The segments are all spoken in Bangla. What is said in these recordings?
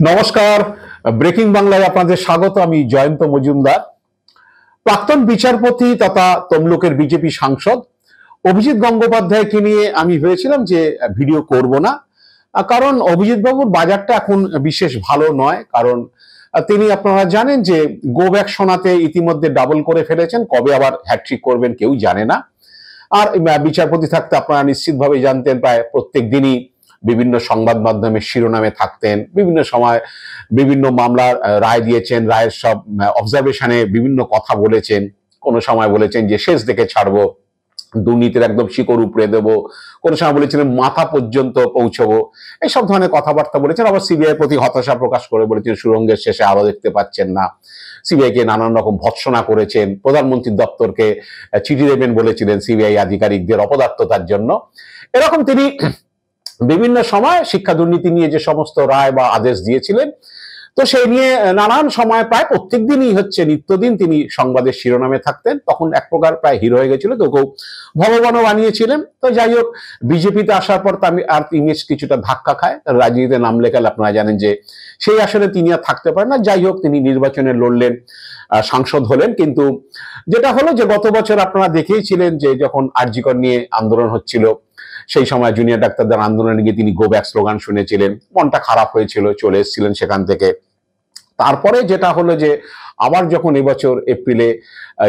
নমস্কার, ব্রেকিং বাংলায় আপনাদের স্বাগত। আমি জয়ন্ত মজুমদার। প্রাক্তন বিচারপতি তথা তমলুকের বিজেপি সাংসদ অভিজিৎ গঙ্গোপাধ্যায়কে নিয়ে আমি ভেবেছিলাম যে ভিডিও করব না, কারণ অভিজিৎ বাবুর বাজারটা এখন বিশেষ ভালো নয়। কারণ তিনি, আপনারা জানেন যে গো ব্যাক শোনাতে ইতিমধ্যে ডাবল করে ফেলেছেন, কবে আবার হ্যাট্রিক করবেন কেউ জানে না। আর বিচারপতি থাকতে আপনারা নিশ্চিতভাবে জানতেন, প্রায় প্রত্যেক দিনই বিভিন্ন সংবাদ মাধ্যমের শিরোনামে থাকতেন, বিভিন্ন সময় বিভিন্ন মামলার রায় দিয়েছেন, রায়ের সব অবজারভেশনে বিভিন্ন কথা বলেছেন। কোনো সময় বলেছেন যে শেষ দেখে ছাড়বো, দুর্নীতির একদম শিকড় উপড়ে দেবো, কোনো সময় বলেছিলেন মাথা পর্যন্ত পৌঁছবো, এইসব ধরনের কথাবার্তা বলেছেন। আবার সিবিআই প্রতি হতাশা প্রকাশ করে বলেছেন সুড়ঙ্গের শেষে আলো দেখতে পাচ্ছেন না। সিবিআইকে নানান রকম ভৎসনা করেছেন, প্রধানমন্ত্রীর দপ্তরকে চিঠি দেবেন বলেছিলেন সিবিআই আধিকারিকদের অপদার্থতার জন্য। এরকম তিনি বিভিন্ন সময় শিক্ষা দুর্নীতি নিয়ে যে সমস্ত রায় বা আদেশ দিয়েছিলেন, তো সেই নিয়ে নানান সময় প্রায় প্রত্যেক দিনই নিত্যদিন তিনি সংবাদের শিরোনামে থাকতেন। তখন এক প্রকার প্রায় হিরো হয়ে গেছিল, তো কেউ ভগবানও বানিয়েছিলেন। তো যাই হোক, বিজেপিতে আসার পর আর ইমেজ কিছুটা ধাক্কা খায়। রাজনীতিতে নাম লেখালে আপনারা জানেন যে সেই আসলে তিনি আর থাকতে পারেন না। যাই হোক, তিনি নির্বাচনে লড়লেন, সাংসদ হলেন। কিন্তু যেটা হলো যে গত বছর আপনারা দেখেইছিলেন যে যখন আরজিকর নিয়ে আন্দোলন হচ্ছিল, সেই সময় জুনিয়র ডাক্তারদের আন্দোলনে গিয়ে তিনি গো ব্যাক স্লোগান শুনেছিলেন, মনটা খারাপ হয়েছিল, চলে এসেছিলেন সেখান থেকে। তারপরে যেটা হলো যে আবার যখন এবছর এপ্রিলে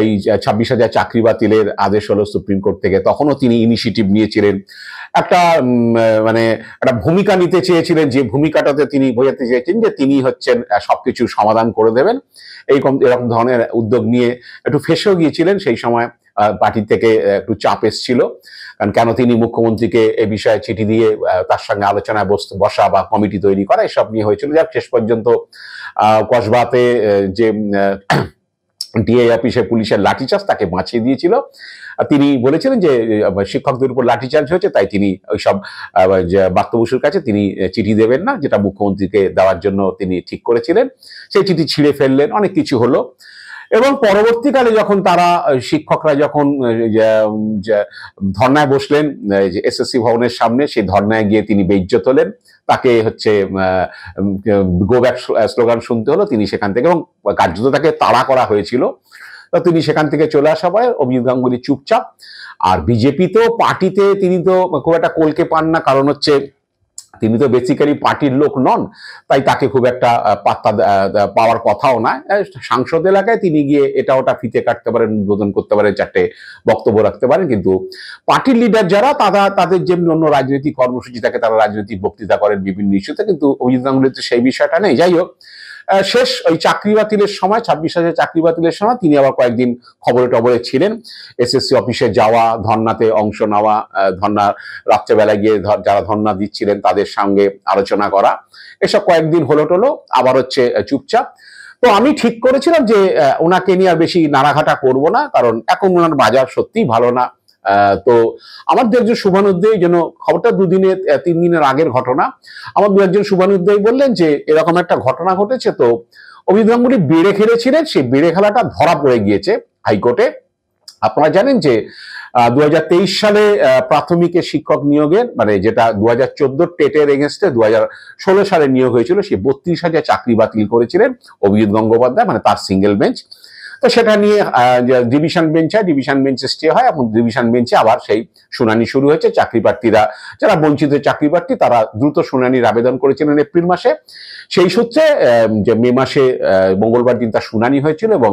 এই 26,000 চাকরি বাতিলের আদেশ হলো সুপ্রিম কোর্ট থেকে, তখনও তিনি ইনিশিয়েটিভ নিয়েছিলেন, একটা একটা ভূমিকা নিতে চেয়েছিলেন, যে ভূমিকাটাতে তিনি বোঝাতে চেয়েছেন যে তিনি হচ্ছেন সবকিছু সমাধান করে দেবেন। এরকম ধরনের উদ্যোগ নিয়ে একটু ফেঁসেও গিয়েছিলেন। সেই সময় পার্টি থেকে একটু চাপ এসেছিল, কারণ কেন তিনি মুখ্যমন্ত্রীকে এ বিষয়ে চিঠি দিয়ে তার সঙ্গে আলোচনায় বসা বা কমিটি তৈরি করা, এসব নিয়ে হয়েছিল। যাক, শেষ পর্যন্ত কসবাতে যে ডিআই অফিসে পুলিশের লাঠিচার্জ তাকে বাঁচিয়ে দিয়েছিল। তিনি বলেছিলেন যে শিক্ষকদের উপর লাঠিচার্জ হয়েছে, তাই তিনি ওইসব ব্রাত্য বসুর কাছে তিনি চিঠি দেবেন না, যেটা মুখ্যমন্ত্রীকে দেওয়ার জন্য তিনি ঠিক করেছিলেন। সেই চিঠি ছিঁড়ে ফেললেন, অনেক কিছু হলো। এবং পরবর্তীকালে যখন তারা শিক্ষকরা যখন ধর্নায় বসলেন এসএসসি ভবনের সামনে, সেই ধর্নায় গিয়ে তিনি বেইজ্জত হলেন, তাকে গো ব্যাক স্লোগান শুনতে হলো। তিনি সেখান থেকে, এবং কার্যত তাকে তাড়া করা হয়েছিল, তো তিনি সেখান থেকে চলে আসা পরে অভিজিৎ গাঙ্গুলি চুপচাপ। আর বিজেপিতেও, পার্টিতে তিনি তো খুব একটা কলকে পান না, কারণ তিনি তো বেসিক্যালি পার্টির লোক নন, তাই তাকে খুব একটা পাত্তা পাওয়ার কথাও না। সাংসদ এলাকায় তিনি গিয়ে এটা ওটা ফিতে কাটতে পারেন, উদ্বোধন করতে পারেন, চারটে বক্তব্য রাখতে পারেন। কিন্তু পার্টির লিডার যারা, তাদের যেমনি অন্য রাজনৈতিক কর্মসূচি থাকে, তারা রাজনৈতিক বক্তৃতা করেন বিভিন্ন ইস্যুতে, কিন্তু অভিজিৎ গাঙ্গুলিতে সেই বিষয়টা নেই। যাই হোক, শেষ ওই চাকরি বাতিলের সময়, 26,000 চাকরি বাতিলের সময় তিনি আবার কয়েকদিন খবরে টবরে ছিলেন। এসএসসি অফিসে যাওয়া, ধর্নাতে অংশ নেওয়া, রাত্রেবেলায় গিয়ে যারা ধর্না দিচ্ছিলেন তাদের সঙ্গে আলোচনা করা, এসব কয়েকদিন হলো টলো, আবার চুপচাপ। তো আমি ঠিক করেছিলাম যে ওনাকে নিয়ে আর বেশি নাড়াঘাটা করব না, কারণ এখন ওনার বাজার সত্যিই ভালো না। তো আমার দু একজন শুভানুধ্যায়ী, যেন খবরটা 3 দিনের আগের ঘটনা, আমার দু একজন শুভানুধ্যায়ী বললেন যে এরকম একটা ঘটনা ঘটেছে। তো অভিজিৎ গাঙ্গুলি বেড়ে খেলেছিলেন, সেই বেড়ে খেলাটা ধরা পড়ে গিয়েছে হাইকোর্টে। আপনারা জানেন যে 2023 সালে প্রাথমিকের শিক্ষক নিয়োগের, যেটা 2014 টেটের এগেনস্টে 2016 সালে নিয়োগ হয়েছিল, সেই 32,000 চাকরি বাতিল করেছিলেন অভিজিৎ গঙ্গোপাধ্যায়, তার সিঙ্গেল বেঞ্চ। তো সেটা নিয়ে ডিভিশন বেঞ্চে স্টে হয়, এবং ডিভিশন বেঞ্চে আবার সেই শুনানি শুরু হয়েছে। চাকরি প্রার্থীরা, যারা বঞ্চিত চাকরি প্রার্থী, তারা দ্রুত শুনানির আবেদন করেছিলেন এপ্রিল মাসে। সেই সূত্রে যে মে মাসে মঙ্গলবার দিন তার শুনানি হয়েছিল, এবং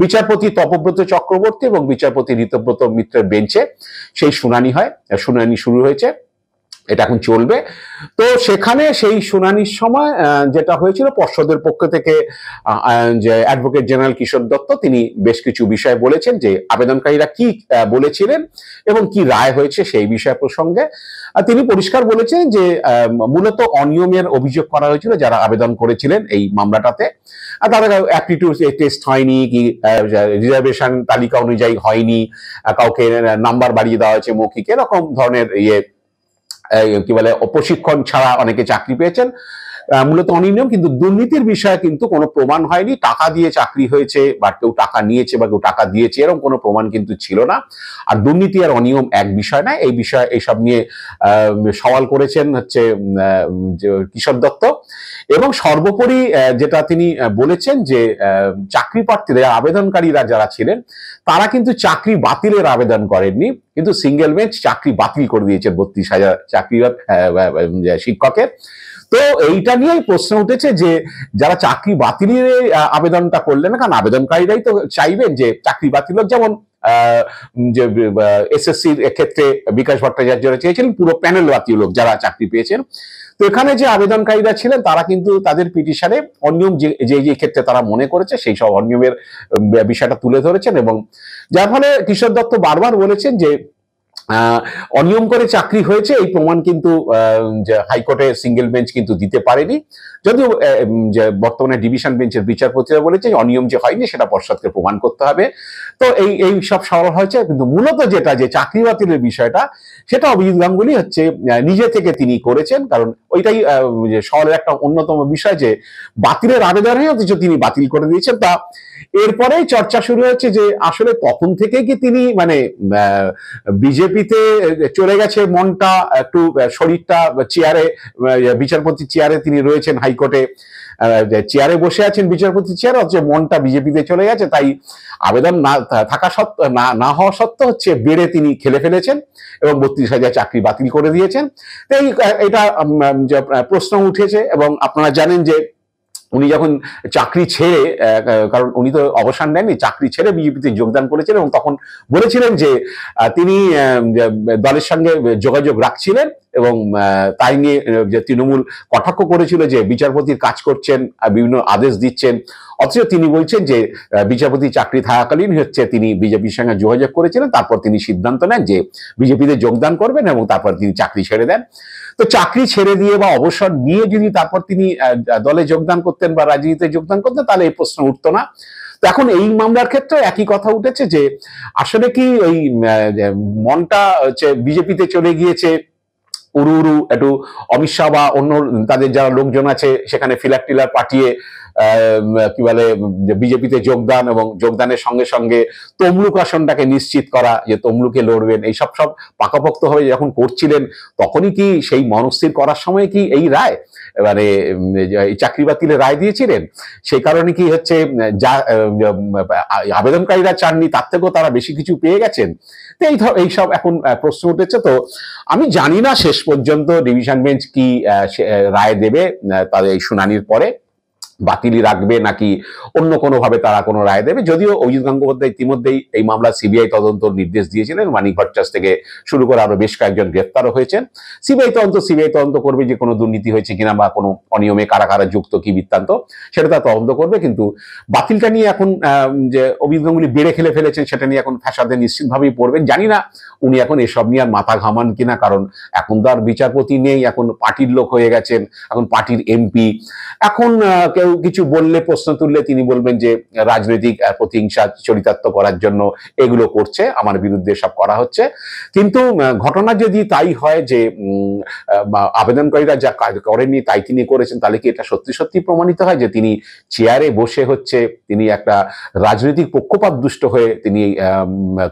বিচারপতি তপব্রত চক্রবর্তী এবং বিচারপতি ঋতব্রত মিত্রের বেঞ্চে সেই শুনানি শুরু হয়েছে। এটা এখন চলবে। তো সেখানে সেই শুনানির সময় যেটা হয়েছিল, পর্ষদের পক্ষ থেকে যে অ্যাডভোকেট জেনারেল কিশোর দত্ত, তিনি বেশ কিছু বিষয় বলেছেন, যে আবেদনকারীরা কি বলেছিলেন এবং কি রায় হয়েছে সেই বিষয় প্রসঙ্গে। তিনি পরিষ্কার বলেছেন যে মূলত অনিয়মের অভিযোগ করা হয়েছিল যারা আবেদন করেছিলেন এই মামলাটাতে। তাদের অ্যাপটিটিউড টেস্ট হয়নি, কি রিজার্ভেশন তালিকা অনুযায়ী হয়নি, কাউকে নাম্বার বাড়িয়ে দেওয়া হয়েছে মৌখিক, এরকম ধরনের প্রশিক্ষণ ছাড়া অনেকে চাকরি পেয়েছেন। মূলত অনিয়ম, কিন্তু দুর্নীতির বিষয়ে কিন্তু কোনো প্রমাণ হয়নি। টাকা দিয়ে চাকরি হয়েছে, বা কেউ টাকা নিয়েছে বা কেউ টাকা দিয়েছে, এরকম কোনো প্রমাণ কিন্তু ছিল না। আর দুর্নীতি আর অনিয়ম এক বিষয় না, এই বিষয়ে এইসব নিয়ে সওয়াল করেছেন কিশোর দত্ত। এবং সর্বোপরি যেটা তিনি বলেছেন যে চাকরি প্রার্থীরা আবেদনকারীরা যারা ছিলেন তারা কিন্তু চাকরি বাতিলের আবেদন করেননি, কিন্তু সিঙ্গেল বেঞ্চ চাকরি বাতিল করে দিয়েছে 32,000 চাকরি শিক্ষকের। তো এইটা নিয়েই প্রশ্ন উঠেছে যে যারা চাকরি বাতিলের আবেদনটা করলেন না, কারণ আবেদনকারীরাই তো চাইবেন যে চাকরি বাতিল হোক, যেমন যে এসএসসির ক্ষেত্রে বিকাশ ভট্টাচার্যরা চেয়েছিলেন পুরো প্যানেল বাতিল হোক যারা চাকরি পেয়েছেন। তো এখানে যে আবেদনকারীরা ছিলেন তারা কিন্তু তাদের পিটিশনে অনিয়ম যে যে ক্ষেত্রে তারা মনে করেছে সেই সব অনিয়মের বিষয়টা তুলে ধরেছেন, এবং যার ফলে কিশোর দত্ত বারবার বলেছেন যে অনিয়ম করে চাকরি হয়েছে এই প্রমাণ কিন্তু হাইকোর্টে সিঙ্গেল বেঞ্চ কিন্তু দিতে পারেনি, যদিও বর্তমানে ডিভিশন বেঞ্চের বিচারপতিরা বলেছে অনিয়ম যে হয়নি সেটা পর্ষদকে প্রমাণ করতে হবে। তো এই সব সরল হয়েছে, কিন্তু মূলত যেটা যে চাকরি বাতিলের বিষয়টা সেটা অভিজিৎ গাঙ্গুলি হচ্ছে নিজে থেকে তিনি করেছেন, কারণ ওইটাই শহরের একটা অন্যতম বিষয় যে বাতিলের আবেদন হয়ে অথচ তিনি বাতিল করে দিয়েছেন। তা এরপরেই চর্চা শুরু হয়েছে যে আসলে তখন থেকে কি তিনি মানে বিজেপিতে চলে গেছে, মনটা একটু শরীরটা চেয়ারে, বিচারপতি চেয়ারে তিনি রয়েছেন হাইকোর্টে, চেয়ারে বসে আছেন বিচারপতি চেয়ারে, অথচ মনটা বিজেপিতে চলে গেছে, তাই আবেদন না থাকা সত্ত্বেও না হওয়া সত্ত্বেও হচ্ছে বেড়ে তিনি খেলে ফেলেছেন এবং 32,000 চাকরি বাতিল করে দিয়েছেন। তাই এটা প্রশ্ন উঠেছে, এবং আপনারা জানেন যে উনি যখন চাকরি ছেড়ে, কারণ উনি তো অবসর নেননি, চাকরি ছেড়ে বিজেপিতে যোগদান করেছিলেন এবং তখন বলেছিলেন যে তিনি দলের সঙ্গে যোগাযোগ রাখছিলেন, এবং তাই নিয়ে যে তৃণমূল কটাক্ষ করেছিল যে বিচারপতির কাজ করছেন, বিভিন্ন আদেশ দিচ্ছেন, অথচ তিনি বলছেন যে বিচারপতি চাকরি থাকাকালীন হচ্ছে তিনি বিজেপির সঙ্গে যোগাযোগ করেছিলেন, তারপর তিনি সিদ্ধান্ত নেন যে বিজেপিতে যোগদান করবেন এবং তারপর তিনি চাকরি ছেড়ে দেন। তো চাকরি ছেড়ে দিয়ে বা অবসর নিয়ে যদি তারপর তিনি দলে যোগদান করতেন বা রাজনীতিতে যোগদান করতেন তাহলে এই প্রশ্ন উঠতো না। তো এখন এই মামলার ক্ষেত্রে একই কথা উঠেছে যে আসলে কি ওই মনটা হচ্ছে বিজেপিতে চলে গিয়েছে, উড়ু একটু অমিত শাহ বা অন্য তাদের যারা লোকজন আছে সেখানে ফিলার টিলার পাঠিয়ে কি বলে বিজেপিতে যোগদান, এবং যোগদানের সঙ্গে সঙ্গে তমলুক আসনটাকে নিশ্চিত করা যে তমলুকে লড়বেন, এইসব সব পাকাপোক্ত হয়ে যখন করছিলেন তখনই কি সেই মনস্থির করার সময় কি এই রায় মানে এই চাকরি বাতিলের রায় দিয়েছিলেন? সেই কারণে কি হচ্ছে যা আবেদনকারীরা চাননি তার থেকেও তারা বেশি কিছু পেয়ে গেছেন? এইসব এখন প্রশ্ন উঠেছে। তো আমি জানি না শেষ পর্যন্ত ডিভিশন বেঞ্চ কি রায় দেবে তাদের এই শুনানির পরে, বাতিলই রাখবে নাকি অন্য কোনোভাবে তারা কোনো রায় দেবে। যদিও অভিজিৎ গঙ্গোপাধ্যায় ইতিমধ্যেই এই মামলা সিবিআই তদন্তর নির্দেশ দিয়েছিলেন, মানিক ভট্টাচার্য থেকে শুরু করে আরো বেশ কয়েকজন গ্রেফতারও হয়েছেন। সিবিআই তদন্ত করবে যে কোনো দুর্নীতি হয়েছে কিনা বা কোনো অনিয়মে কারা কারা যুক্ত কি বৃত্তান্ত, সেটা তারা তদন্ত করবে। কিন্তু বাতিলটা নিয়ে এখন যে অভিজিৎ গাঙ্গুলি বেড়ে খেলে ফেলেছেন সেটা নিয়ে এখন ফ্যাসাদে নিশ্চিতভাবেই পড়বেন। জানি না উনি এখন এসব নিয়ে আর মাথা ঘামান কিনা, কারণ এখন তো আর বিচারপতি নেই, এখন পার্টির লোক হয়ে গেছেন, এখন পার্টির এমপি। এখন কেউ কিছু বললে, প্রশ্ন তুললে তিনি বলবেন যে রাজনৈতিক প্রতিহিংসা চরিতার্থ করার জন্য এগুলো করছে, আমার বিরুদ্ধে সব করা হচ্ছে। কিন্তু ঘটনা যদি তাই হয় যে আবেদনকারীরা যা কাজ করেননি তাই তিনি করেছেন, তাহলে কি এটা সত্যি সত্যি প্রমাণিত হয় যে তিনি চেয়ারে বসে হচ্ছে তিনি একটা রাজনৈতিক পক্ষপাত দুষ্ট হয়ে তিনি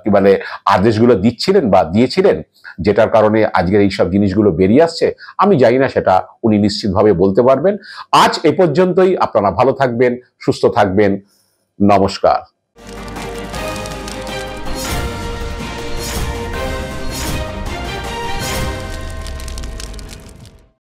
কি বলে আদেশগুলো দিচ্ছিলেন বা দিয়েছিলেন, যেটার কারণে আজকের এইসব জিনিসগুলো বেরিয়ে আসছে? আমি জানি না, সেটা উনি নিশ্চিতভাবে বলতে পারবেন। আজ এ পর্যন্তই। আপনারা ভালো থাকবেন, সুস্থ থাকবেন। নমস্কার।